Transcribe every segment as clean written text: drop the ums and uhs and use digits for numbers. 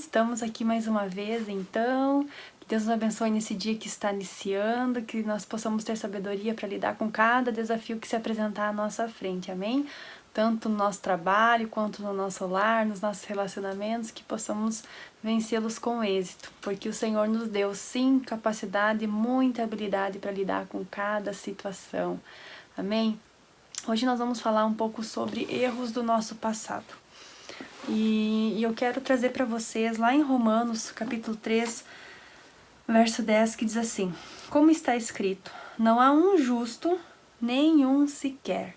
Estamos aqui mais uma vez, então. Que Deus nos abençoe nesse dia que está iniciando, que nós possamos ter sabedoria para lidar com cada desafio que se apresentar à nossa frente, amém? Tanto no nosso trabalho, quanto no nosso lar, nos nossos relacionamentos, que possamos vencê-los com êxito, porque o Senhor nos deu, sim, capacidade e muita habilidade para lidar com cada situação, amém? Hoje nós vamos falar um pouco sobre erros do nosso passado. E eu quero trazer para vocês lá em Romanos, capítulo 3, verso 10, que diz assim: como está escrito, não há um justo, nenhum sequer.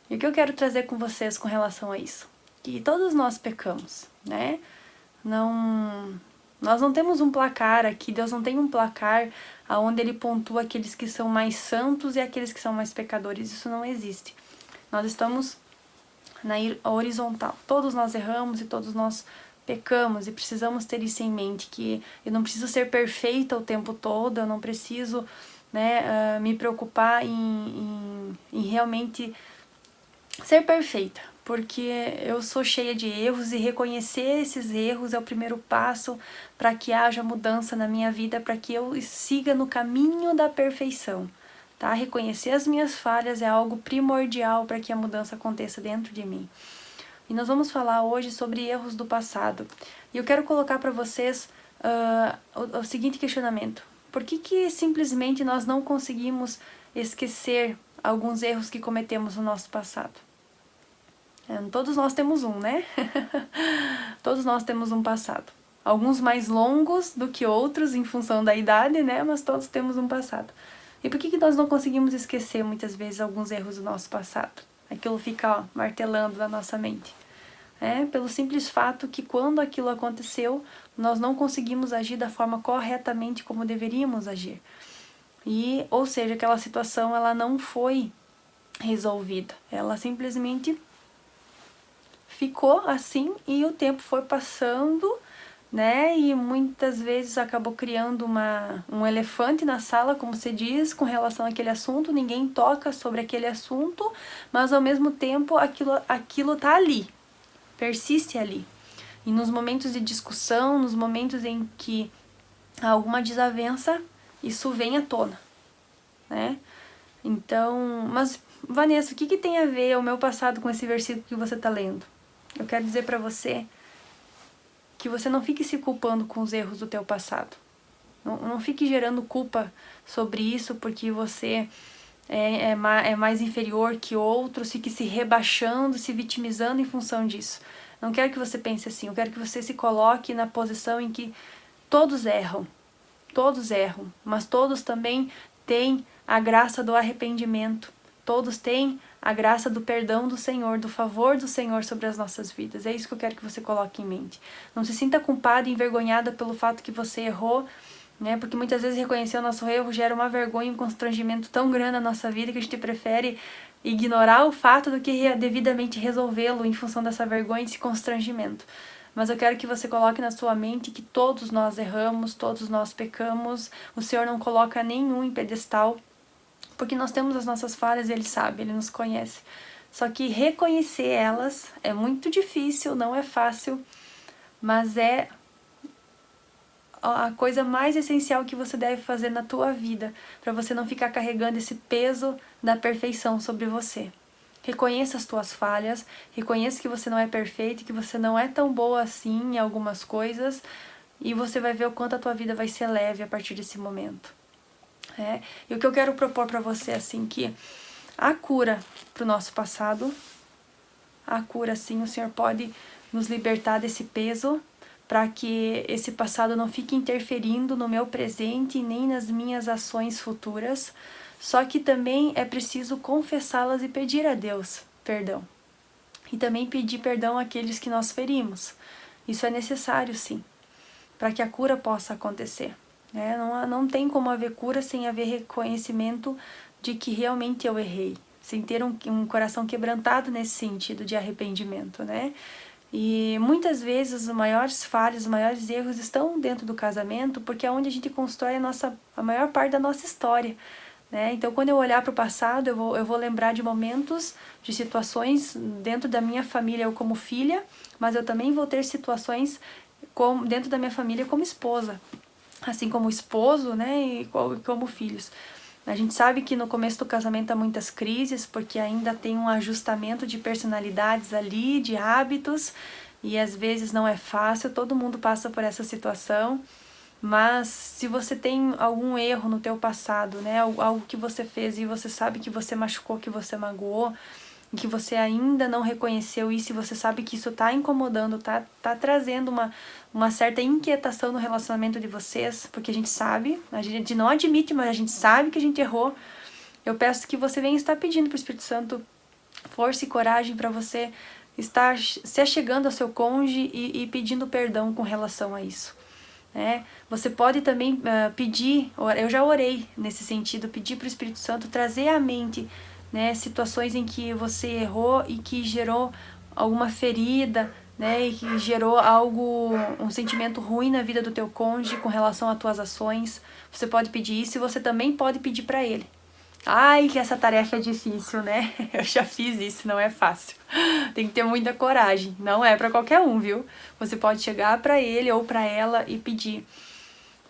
E o que eu quero trazer com vocês com relação a isso? Que todos nós pecamos, né? Nós não temos um placar aqui, Deus não tem um placar onde Ele pontua aqueles que são mais santos e aqueles que são mais pecadores. Isso não existe. Nós estamos na horizontal. Todos nós erramos e todos nós pecamos e precisamos ter isso em mente, que eu não preciso ser perfeita o tempo todo, eu não preciso, né, me preocupar em realmente ser perfeita, porque eu sou cheia de erros e reconhecer esses erros é o primeiro passo para que haja mudança na minha vida, para que eu siga no caminho da perfeição. Tá? Reconhecer as minhas falhas é algo primordial para que a mudança aconteça dentro de mim. E nós vamos falar hoje sobre erros do passado. E eu quero colocar para vocês o seguinte questionamento. Por que simplesmente nós não conseguimos esquecer alguns erros que cometemos no nosso passado? Todos nós temos um, né? Todos nós temos um passado. Alguns mais longos do que outros em função da idade, né? Mas todos temos um passado. E por que nós não conseguimos esquecer muitas vezes alguns erros do nosso passado? Aquilo fica martelando na nossa mente. Pelo simples fato que quando aquilo aconteceu, nós não conseguimos agir da forma corretamente como deveríamos agir. Ou seja, aquela situação ela não foi resolvida. Ela simplesmente ficou assim e o tempo foi passando, né? E muitas vezes acabou criando um elefante na sala, como se diz, com relação àquele assunto. Ninguém toca sobre aquele assunto, mas ao mesmo tempo aquilo tá ali, persiste ali. E nos momentos de discussão, nos momentos em que há alguma desavença, isso vem à tona, né? Então, mas Vanessa, o que tem a ver o meu passado com esse versículo que você tá lendo? Eu quero dizer para você que você não fique se culpando com os erros do teu passado. Não fique gerando culpa sobre isso porque você é mais inferior que outros, fique se rebaixando, se vitimizando em função disso. Não quero que você pense assim, eu quero que você se coloque na posição em que todos erram, mas todos também têm a graça do arrependimento, todos têm a graça do perdão do Senhor, do favor do Senhor sobre as nossas vidas. É isso que eu quero que você coloque em mente. Não se sinta culpada e envergonhada pelo fato que você errou, né? Porque muitas vezes reconhecer o nosso erro gera uma vergonha e um constrangimento tão grande na nossa vida que a gente prefere ignorar o fato do que devidamente resolvê-lo em função dessa vergonha e desse constrangimento. Mas eu quero que você coloque na sua mente que todos nós erramos, todos nós pecamos, o Senhor não coloca nenhum em pedestal, porque nós temos as nossas falhas e Ele sabe, Ele nos conhece. Só que reconhecer elas é muito difícil, não é fácil, mas é a coisa mais essencial que você deve fazer na tua vida, para você não ficar carregando esse peso da perfeição sobre você. Reconheça as tuas falhas, reconheça que você não é perfeito, que você não é tão boa assim em algumas coisas, e você vai ver o quanto a tua vida vai ser leve a partir desse momento. E o que eu quero propor para você, assim, que a cura para o nosso passado, a cura, sim, o Senhor pode nos libertar desse peso, para que esse passado não fique interferindo no meu presente nem nas minhas ações futuras, só que também é preciso confessá-las e pedir a Deus perdão. E também pedir perdão àqueles que nós ferimos. Isso é necessário, sim, para que a cura possa acontecer. Não tem como haver cura sem haver reconhecimento de que realmente eu errei, sem ter um coração quebrantado nesse sentido de arrependimento, né? E muitas vezes os maiores falhas, os maiores erros estão dentro do casamento, porque é onde a gente constrói a maior parte da nossa história, né? Então, quando eu olhar para o passado, eu vou lembrar de momentos, de situações dentro da minha família, eu como filha, mas eu também vou ter situações dentro da minha família como esposa, assim como esposo, né, e como filhos. A gente sabe que no começo do casamento há muitas crises, porque ainda tem um ajustamento de personalidades ali, de hábitos, e às vezes não é fácil, todo mundo passa por essa situação. Mas se você tem algum erro no teu passado, né, algo que você fez e você sabe que você machucou, que você magoou, que você ainda não reconheceu isso, e você sabe que isso tá incomodando, tá trazendo uma certa inquietação no relacionamento de vocês, porque a gente não admite, mas a gente sabe que a gente errou. Eu peço que você venha estar pedindo pro Espírito Santo força e coragem para você estar se achegando ao seu cônjuge e pedindo perdão com relação a isso. Você pode também pedir, eu já orei nesse sentido, pedir para o Espírito Santo trazer à mente, né, situações em que você errou e que gerou alguma ferida, né, e que gerou um sentimento ruim na vida do teu cônjuge com relação às tuas ações. Você pode pedir isso e você também pode pedir para ele. Ai, que essa tarefa é difícil, né? Eu já fiz isso, não é fácil. Tem que ter muita coragem, não é para qualquer um, viu? Você pode chegar para ele ou para ela e pedir.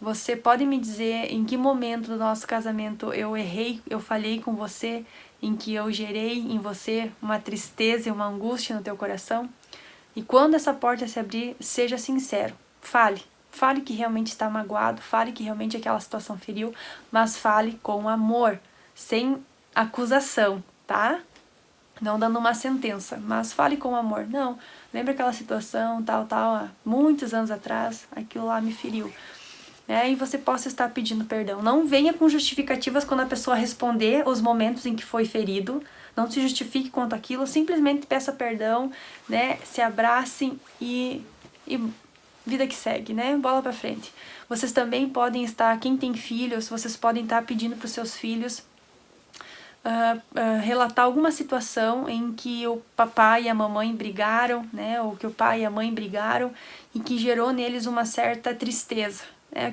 Você pode me dizer em que momento do nosso casamento eu errei, eu falhei com você, em que eu gerei em você uma tristeza e uma angústia no teu coração? E quando essa porta se abrir, seja sincero, fale. Fale que realmente está magoado, fale que realmente aquela situação feriu, mas fale com amor, sem acusação, tá? Não dando uma sentença, mas fale com amor. Não, lembra aquela situação, tal, há muitos anos atrás, aquilo lá me feriu. E você possa estar pedindo perdão. Não venha com justificativas quando a pessoa responder os momentos em que foi ferido. Não se justifique quanto aquilo, simplesmente peça perdão, né? Se abracem e vida que segue, né? Bola pra frente. Vocês também podem estar, quem tem filhos, vocês podem estar pedindo para os seus filhos relatar alguma situação em que o papai e a mamãe brigaram, né? Ou que o pai e a mãe brigaram e que gerou neles uma certa tristeza.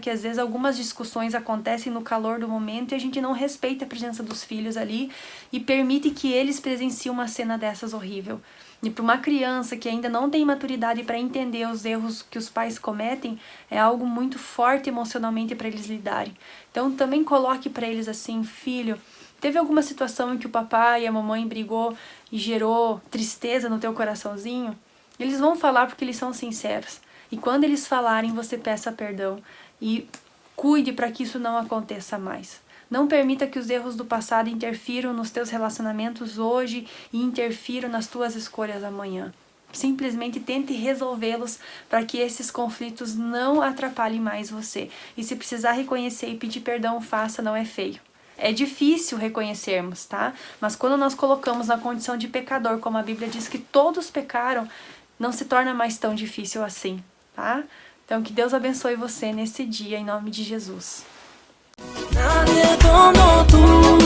Que às vezes algumas discussões acontecem no calor do momento e a gente não respeita a presença dos filhos ali e permite que eles presenciem uma cena dessas horrível. E para uma criança que ainda não tem maturidade para entender os erros que os pais cometem, é algo muito forte emocionalmente para eles lidarem. Então também coloque para eles assim: filho, teve alguma situação em que o papai e a mamãe brigou e gerou tristeza no teu coraçãozinho? Eles vão falar porque eles são sinceros. E quando eles falarem, você peça perdão e cuide para que isso não aconteça mais. Não permita que os erros do passado interfiram nos teus relacionamentos hoje e interfiram nas tuas escolhas amanhã. Simplesmente tente resolvê-los para que esses conflitos não atrapalhem mais você. E se precisar reconhecer e pedir perdão, faça, não é feio. É difícil reconhecermos, tá? Mas quando nós colocamos na condição de pecador, como a Bíblia diz que todos pecaram, não se torna mais tão difícil assim, tá? Então que Deus abençoe você nesse dia, em nome de Jesus. Nadie como tú.